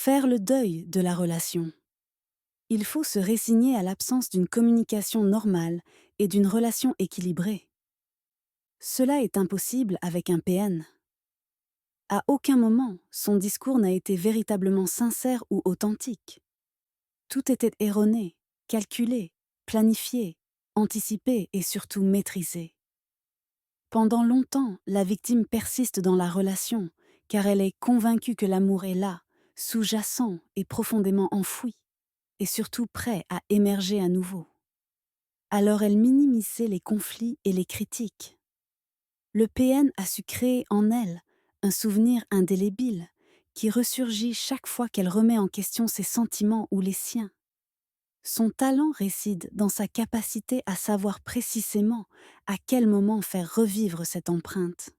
Faire le deuil de la relation. Il faut se résigner à l'absence d'une communication normale et d'une relation équilibrée. Cela est impossible avec un PN. À aucun moment, son discours n'a été véritablement sincère ou authentique. Tout était erroné, calculé, planifié, anticipé et surtout maîtrisé. Pendant longtemps, la victime persiste dans la relation, car elle est convaincue que l'amour est là, sous-jacent et profondément enfoui, et surtout prêt à émerger à nouveau. Alors elle minimisait les conflits et les critiques. Le PN a su créer en elle un souvenir indélébile qui ressurgit chaque fois qu'elle remet en question ses sentiments ou les siens. Son talent réside dans sa capacité à savoir précisément à quel moment faire revivre cette empreinte.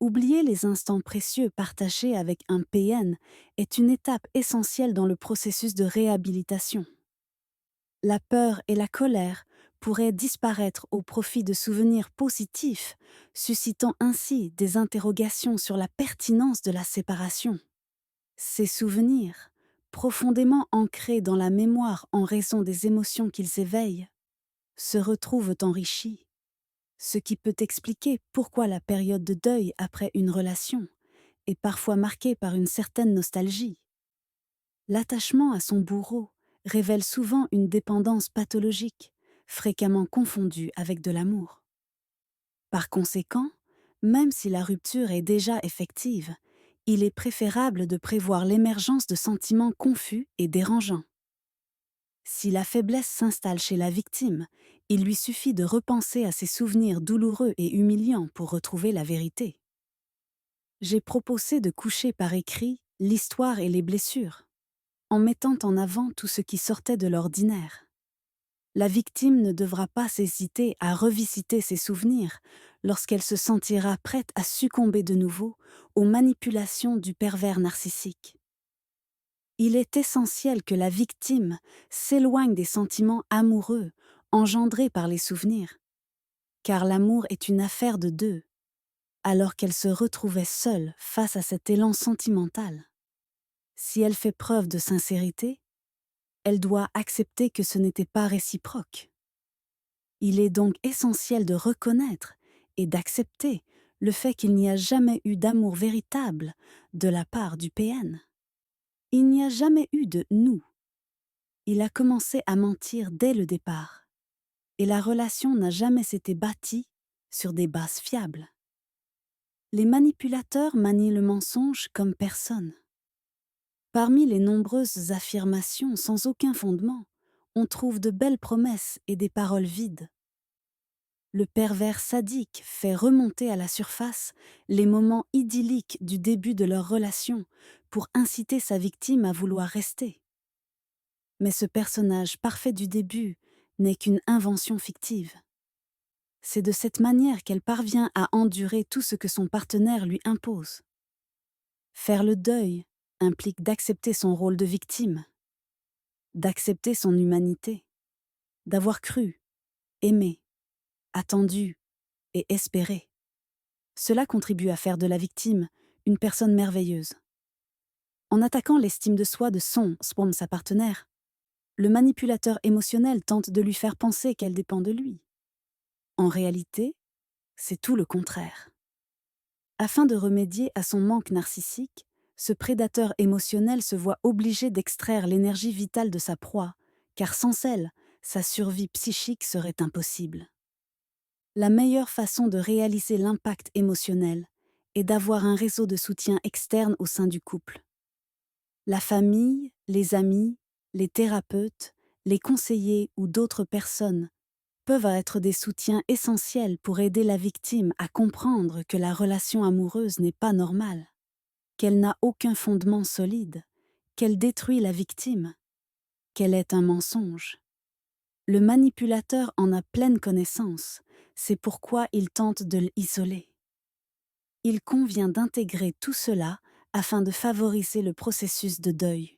Oublier les instants précieux partagés avec un PN est une étape essentielle dans le processus de réhabilitation. La peur et la colère pourraient disparaître au profit de souvenirs positifs, suscitant ainsi des interrogations sur la pertinence de la séparation. Ces souvenirs, profondément ancrés dans la mémoire en raison des émotions qu'ils éveillent, se retrouvent enrichis, ce qui peut expliquer pourquoi la période de deuil après une relation est parfois marquée par une certaine nostalgie. L'attachement à son bourreau révèle souvent une dépendance pathologique, fréquemment confondue avec de l'amour. Par conséquent, même si la rupture est déjà effective, il est préférable de prévoir l'émergence de sentiments confus et dérangeants. Si la faiblesse s'installe chez la victime, il lui suffit de repenser à ses souvenirs douloureux et humiliants pour retrouver la vérité. J'ai proposé de coucher par écrit l'histoire et les blessures, en mettant en avant tout ce qui sortait de l'ordinaire. La victime ne devra pas hésiter à revisiter ses souvenirs lorsqu'elle se sentira prête à succomber de nouveau aux manipulations du pervers narcissique. Il est essentiel que la victime s'éloigne des sentiments amoureux engendrés par les souvenirs, car l'amour est une affaire de deux, alors qu'elle se retrouvait seule face à cet élan sentimental. Si elle fait preuve de sincérité, elle doit accepter que ce n'était pas réciproque. Il est donc essentiel de reconnaître et d'accepter le fait qu'il n'y a jamais eu d'amour véritable de la part du PN. Il n'y a jamais eu de nous. Il a commencé à mentir dès le départ, et la relation n'a jamais été bâtie sur des bases fiables. Les manipulateurs manient le mensonge comme personne. Parmi les nombreuses affirmations sans aucun fondement, on trouve de belles promesses et des paroles vides. Le pervers sadique fait remonter à la surface les moments idylliques du début de leur relation pour inciter sa victime à vouloir rester. Mais ce personnage parfait du début n'est qu'une invention fictive. C'est de cette manière qu'elle parvient à endurer tout ce que son partenaire lui impose. Faire le deuil implique d'accepter son rôle de victime, d'accepter son humanité, d'avoir cru, aimé, attendu et espéré. Cela contribue à faire de la victime une personne merveilleuse. En attaquant l'estime de soi de sa partenaire, le manipulateur émotionnel tente de lui faire penser qu'elle dépend de lui. En réalité, c'est tout le contraire. Afin de remédier à son manque narcissique, ce prédateur émotionnel se voit obligé d'extraire l'énergie vitale de sa proie, car sans elle, sa survie psychique serait impossible. La meilleure façon de réaliser l'impact émotionnel est d'avoir un réseau de soutien externe au sein du couple. La famille, les amis, les thérapeutes, les conseillers ou d'autres personnes peuvent être des soutiens essentiels pour aider la victime à comprendre que la relation amoureuse n'est pas normale, qu'elle n'a aucun fondement solide, qu'elle détruit la victime, qu'elle est un mensonge. Le manipulateur en a pleine connaissance, c'est pourquoi il tente de l'isoler. Il convient d'intégrer tout cela afin de favoriser le processus de deuil.